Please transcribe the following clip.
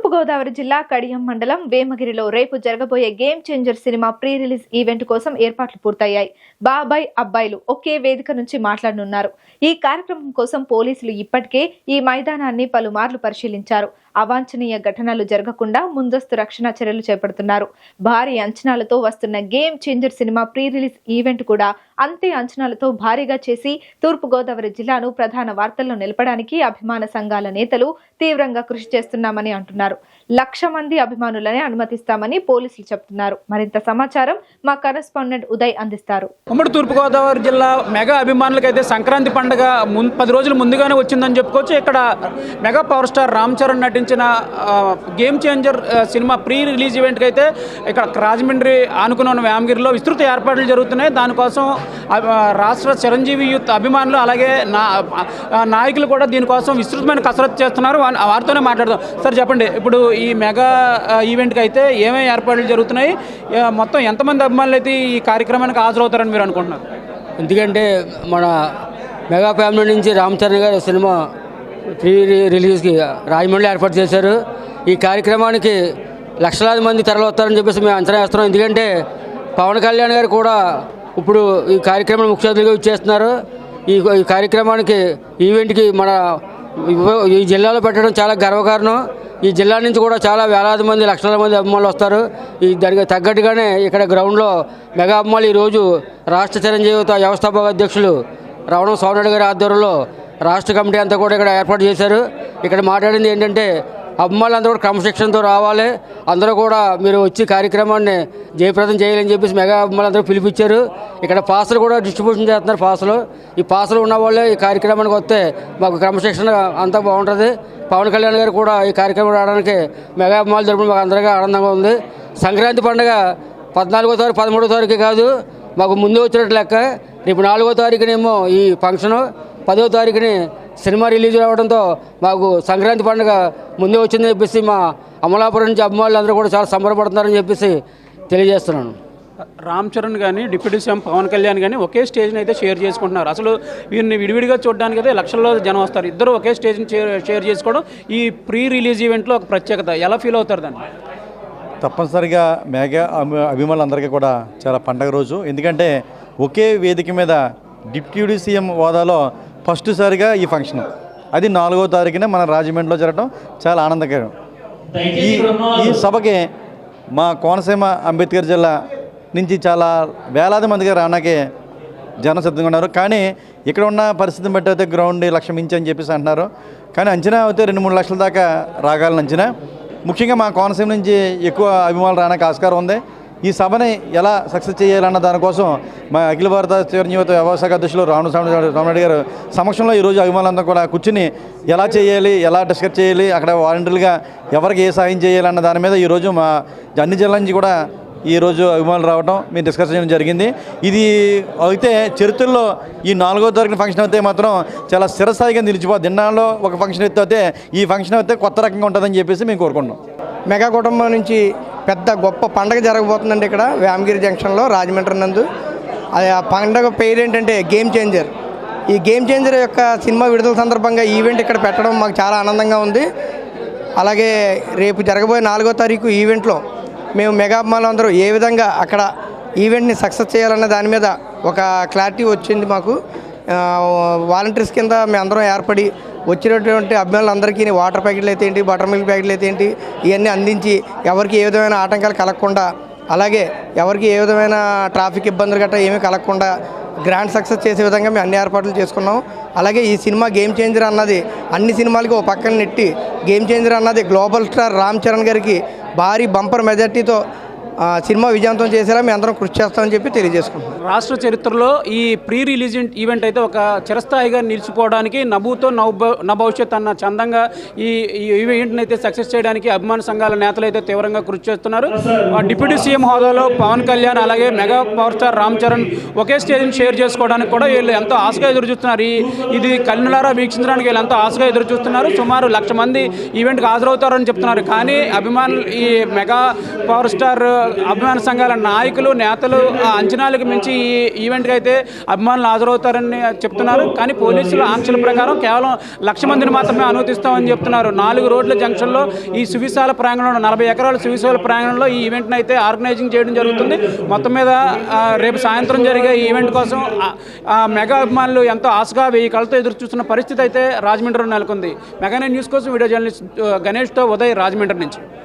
తూర్పుగోదావరి జిల్లా కడియం మండలం వేమగిరిలో రేపు జరగబోయే గేమ్ చేంజర్ సినిమా ప్రీ రిలీజ్ ఈవెంట్ కోసం ఏర్పాట్లు పూర్తయ్యాయి. బాబాయ్ అబ్బాయిలు ఒకే వేదిక నుంచి మాట్లాడనున్నారు. ఈ కార్యక్రమం కోసం పోలీసులు ఇప్పటికే ఈ మైదానాన్ని పలుమార్లు పరిశీలించారు. అవాంఛనీయ ఘటనలు జరగకుండా ముందస్తు రక్షణ చర్యలు చేపడుతున్నారు. భారీ అంచనాలతో వస్తున్న గేమ్ చేంజర్ సినిమా ప్రీ రిలీజ్ ఈవెంట్ కూడా అంతే అంచనాలతో భారీగా చేసి తూర్పుగోదావరి జిల్లాను ప్రధాన వార్తల్లో నిలపడానికి అభిమాన సంఘాల నేతలు తీవ్రంగా కృషి చేస్తున్నామని అంటున్నారు. 1,00,000 మంది అభిమానులనే అనుమతిస్తామని పోలీసులు చెబుతున్నారు. మరింత సమాచారం మా కరెస్పాండెంట్ ఉదయ్ అందిస్తారు. ఉమ్మడి తూర్పుగోదావరి జిల్లా మెగా అభిమానులకైతే సంక్రాంతి పండుగ 10 రోజులు ముందుగానే వచ్చిందని చెప్పుకోవచ్చు. ఇక్కడ mega power star Ram Charan నటించిన గేమ్ చేంజర్ సినిమా ప్రీ రిలీజ్ ఈవెంట్కి అయితే ఇక్కడ రాజమండ్రి ఆనుకుని ఉన్న వేమగిరిలో విస్తృత ఏర్పాట్లు జరుగుతున్నాయి. దానికోసం రాష్ట్ర చిరంజీవి యూత్ అభిమానులు అలాగే నాయకులు కూడా దీనికోసం విస్తృతమైన కసరత్తు చేస్తున్నారు. వారితోనే మాట్లాడదాం. సార్ చెప్పండి, ఇప్పుడు ఈ మెగా ఈవెంట్కి అయితే ఏమేమి ఏర్పాట్లు జరుగుతున్నాయి, మొత్తం ఎంతమంది అభిమానులు అయితే ఈ కార్యక్రమానికి హాజరవుతారని మీరు అనుకుంటున్నారు? ఎందుకంటే మన మెగా ఫ్యామిలీ నుంచి రామ్ చరణ్ గారి సినిమా ప్రీ రిలీజ్కి రాజమండ్రిలో ఏర్పాటు చేశారు. ఈ కార్యక్రమానికి లక్షలాది మంది తరలివస్తారని చెప్పేసి మేము అంచనా వేస్తున్నాం. ఎందుకంటే పవన్ కళ్యాణ్ గారు కూడా ఇప్పుడు ఈ కార్యక్రమం ముఖ్య అతిథిగా ఇచ్చేస్తున్నారు. ఈ కార్యక్రమానికి ఈవెంట్కి మన ఈ జిల్లాలో పెట్టడం చాలా గర్వకారణం. ఈ జిల్లా నుంచి కూడా చాలా వేలాది మంది లక్షల మంది అభిమానులు వస్తారు. దానికి తగ్గట్టుగానే ఇక్కడ గ్రౌండ్లో మెగా అభిమానులు ఈరోజు రాష్ట్ర చిరంజీవి వ్యవస్థాపక అధ్యక్షులు రావణం సోమరెడ్డి గారి ఆధ్వర్యంలో రాష్ట్ర కమిటీ అంతా కూడా ఇక్కడ ఏర్పాటు చేశారు. ఇక్కడ మాట్లాడింది ఏంటంటే అభిమానులు కూడా క్రమశిక్షణతో రావాలి, అందరూ కూడా మీరు వచ్చి కార్యక్రమాన్ని జయప్రదం చేయాలని చెప్పేసి మెగా అభిమానులు అందరూ పిలిపించారు. ఇక్కడ పాసులు కూడా డిస్ట్రిబ్యూషన్ చేస్తున్నారు. ఈ పాసులు ఉన్న వాళ్ళే ఈ కార్యక్రమానికి వస్తే మాకు క్రమశిక్షణ అంతా బాగుంటుంది. పవన్ కళ్యాణ్ గారు కూడా ఈ కార్యక్రమం రావడానికి మెగా అభిమానులు తరపున మాకు అందరికీ ఆనందంగా ఉంది. సంక్రాంతి పండుగ 14వ తారీఖు 13వ తారీఖు కాదు, మాకు ముందు వచ్చినట్టు లెక్క. రేపు 4వ తారీఖునేమో ఈ ఫంక్షను, 10వ తారీఖుని సినిమా రిలీజ్ అవ్వడంతో మాకు సంక్రాంతి పండుగ ముందే వచ్చిందని చెప్పేసి మా అమలాపురం నుంచి అభిమానులు అందరూ కూడా చాలా సంబరపడుతున్నారని చెప్పేసి తెలియజేస్తున్నాను. రామ్ చరణ్ కానీ డిప్యూటీ సీఎం పవన్ కళ్యాణ్ కానీ ఒకే స్టేజ్ని అయితే షేర్ చేసుకుంటున్నారు. అసలు వీరిని విడివిడిగా చూడడానికి అయితే లక్షల్లో జనం వస్తారు. ఇద్దరు ఒకే స్టేజ్ని షేర్ చేసుకోవడం ఈ ప్రీ రిలీజ్ ఈవెంట్లో ఒక ప్రత్యేకత. ఎలా ఫీల్ అవుతారు దాన్ని? తప్పనిసరిగా మెగా అభిమానులందరికీ కూడా చాలా పండగ రోజు. ఎందుకంటే ఒకే వేదిక మీద డిప్యూటీ సీఎం హోదాలో ఫస్ట్ సారిగా ఈ ఫంక్షన్, అది 4వ తారీఖున మన రాజమండ్రిలో జరగడం చాలా ఆనందకరం. ఈ సభకి మా కోనసీమ అంబేద్కర్ జిల్లా నుంచి చాలా వేలాది మందిగా రావడానికి జనం సిద్ధంగా ఉన్నారు. కానీ ఇక్కడ ఉన్న పరిస్థితిని బట్టి అయితే గ్రౌండ్ 1,00,000 మించి అని చెప్పేసి అంటున్నారు. కానీ అంచనా అయితే 2-3 లక్షల దాకా రాగాలని అంచనా. ముఖ్యంగా మా కోనసీమ నుంచి ఎక్కువ అభిమానులు రావడానికి ఆస్కారం ఉంది. ఈ సభని ఎలా సక్సెస్ చేయాలన్న దానికోసం మా అఖిల భారత చిరంజీవి వ్యవసాయ అధ్యక్షులు రామరెడ్డి గారు సమక్షంలో ఈరోజు అభిమానులంతా కూడా కూర్చుని ఎలా చేయాలి, ఎలా డిస్కస్ చేయాలి, అక్కడ వాలంటీర్లుగా ఎవరికి ఏ సాయం చేయాలన్న దాని మీద ఈరోజు మా అన్ని జిల్లాల నుంచి కూడా ఈరోజు అభిమానులు రావడం మేము డిస్కస్ చేయడం జరిగింది. ఇది అయితే చరిత్రలో ఈ 4వ తారీఖున ఫంక్షన్ అయితే మాత్రం చాలా స్థిరస్థాయిగా నిలిచిపోతుంది. దిన్నాల్లో ఒక ఫంక్షన్ అయితే ఈ ఫంక్షన్ అయితే కొత్త రకంగా ఉంటుందని చెప్పేసి మేము కోరుకుంటున్నాం. మెగా కుటుంబం నుంచి పెద్ద గొప్ప పండగ జరగబోతుందండి ఇక్కడ వేమగిరి జంక్షన్లో రాజమండ్రి నందు. అది ఆ పండగ పేరు ఏంటంటే గేమ్ చేంజర్. ఈ గేమ్ చేంజర్ యొక్క సినిమా విడుదల సందర్భంగా ఈవెంట్ ఇక్కడ పెట్టడం మాకు చాలా ఆనందంగా ఉంది. అలాగే రేపు జరగబోయే 4వ తారీఖు ఈవెంట్లో మేము మెగా అభిమానులు అందరూ ఏ విధంగా అక్కడ ఈవెంట్ని సక్సెస్ చేయాలన్న దాని మీద ఒక క్లారిటీ వచ్చింది మాకు. వాలంటీర్స్ కింద మేము అందరం ఏర్పడి వచ్చినటువంటి అభిమానులందరికీ వాటర్ ప్యాకెట్లు అయితే ఏంటి, బటర్ మిల్క్ ప్యాకెట్లు అయితే ఏంటి, ఇవన్నీ అందించి ఎవరికి ఏ విధమైన ఆటంకాలు కలగకుండా, అలాగే ఎవరికి ఏ విధమైన ట్రాఫిక్ ఇబ్బందులు గట్రా ఏమీ కలగకుండా గ్రాండ్ సక్సెస్ చేసే విధంగా మేము అన్ని ఏర్పాట్లు చేసుకున్నాం. అలాగే ఈ సినిమా గేమ్ చేంజర్ అన్నది అన్ని సినిమాలకి ఓ పక్కన నెట్టి గేమ్ చేంజర్ అన్నది గ్లోబల్ స్టార్ రామ్ చరణ్ గారికి భారీ బంపర్ మెజార్టీతో సినిమా విజయవంతం చేసేలా మేము అందరం కృషి చేస్తామని చెప్పి తెలియజేసుకుంటాం. రాష్ట్ర చరిత్రలో ఈ ప్రీ రిలీజ్ ఈవెంట్ అయితే ఒక చిరస్థాయిగా నిలిచిపోవడానికి నభూతో నభవిష్యత్ అన్న చందంగా ఈ ఈవెంట్ని అయితే సక్సెస్ చేయడానికి అభిమాన సంఘాల నేతలు అయితే తీవ్రంగా కృషి చేస్తున్నారు. డిప్యూటీ సీఎం హోదాలో పవన్ కళ్యాణ్ అలాగే mega power star Ram Charan ఒకే స్టేజ్ని షేర్ చేసుకోవడానికి కూడా వీళ్ళు ఎంతో ఆశగా ఎదురు చూస్తున్నారు. ఇది కళ్ళులారా వీక్షించడానికి వీళ్ళు ఎంతో ఆశగా ఎదురు చూస్తున్నారు. సుమారు 1,00,000 మంది ఈవెంట్కి హాజరవుతారని చెప్తున్నారు. కానీ అభిమానులు ఈ మెగా పవర్ స్టార్ అభిమాన సంఘాల నాయకులు నేతలు అంచనాలకు మించి ఈ ఈవెంట్కి అయితే అభిమానులు హాజరవుతారని చెప్తున్నారు. కానీ పోలీసులు ఆంక్షల ప్రకారం కేవలం 1,00,000 మందిని మాత్రమే అనుమతిస్తామని చెప్తున్నారు. 4 రోడ్ల జంక్షన్లో ఈ సువిశాల ప్రాంగణంలో 40 ఎకరాల సువిశాల ప్రాంగణంలో ఈ ఈవెంట్ని అయితే ఆర్గనైజింగ్ చేయడం జరుగుతుంది. మొత్తం మీద రేపు సాయంత్రం జరిగే ఈ ఈవెంట్ కోసం మెగా అభిమానులు ఎంతో ఆశగా 1000 కళ్ళతో ఎదురు చూస్తున్న పరిస్థితి అయితే రాజమండ్రిలో నెలకొంది. మెగా న్యూస్ కోసం వీడియో జర్నలిస్ట్ గణేష్తో ఉదయ్, రాజమండ్రి నుంచి.